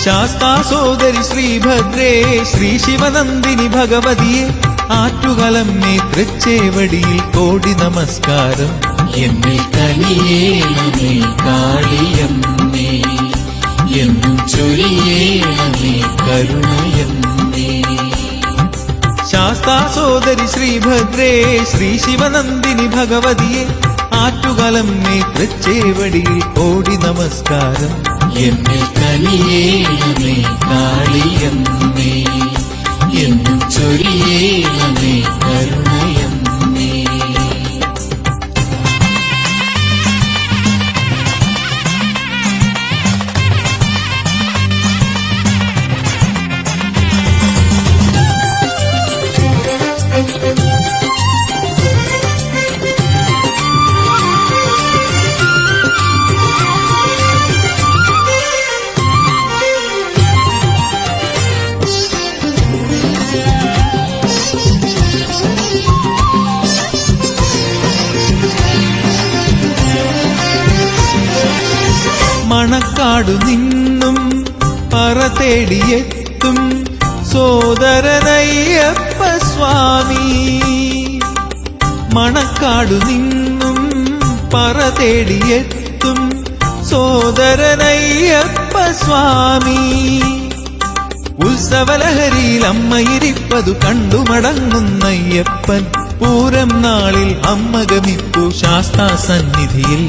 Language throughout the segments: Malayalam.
ശാസ്താ സോദരി ശ്രീഭദ്രേ ശ്രീ ശിവനന്ദിനി ഭഗവതിയെ ആറ്റുകലമ്മേ തൃച്ചേവടിയിൽ കോടി നമസ്കാരം. എന്നിൽ കനിയേണമേ കാളിയമ്മേ, എന്നും ചൊരിയേണമേ കരുണയമ്മേ. ശാസ്താ സോദരി ശ്രീഭദ്രേ ശ്രീ ശിവനന്ദിനി ഭഗവതിയെ ആറ്റുകലമ്മേ തൃച്ചേവടിയിൽ കോടി നമസ്കാരം. എന്നിൽ കനിയേണമേ കാളിയമ്മേ, എന്നും ചൊരിയേണമേ കരുണയമ്മേ. മണക്കാടു നിന്നും പറ തേടിയെത്തും സോദരനയ്യപ്പ സ്വാമി. മണക്കാടു നിന്നും പറ തേടിയെത്തും സോദരനയ്യപ്പ സ്വാമി. ഉത്സവലഹരിയിൽ അമ്മയിരിപ്പതു കണ്ടു മടങ്ങുന്നയ്യപ്പൻ. പൂരം നാളിൽ അമ്മ ഗമിപ്പു ശാസ്താ സന്നിധിയിൽ.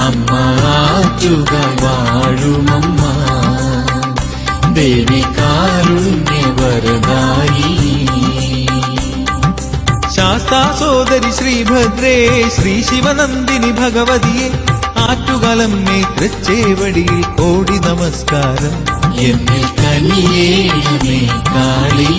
അമ്മ ആറ്റുക വാഴുമമ്മ, ദേവി കാരുണ്യവരദായി. ശാസ്താ സോദരി ശ്രീഭദ്രേ ശ്രീ ശിവനന്ദിനി ഭഗവതിയെ ആറ്റുകലമ്മേ തൃച്ചേവടിയിൽ കോടി നമസ്കാരം. എന്നിൽ കനിയേണമേ കാളി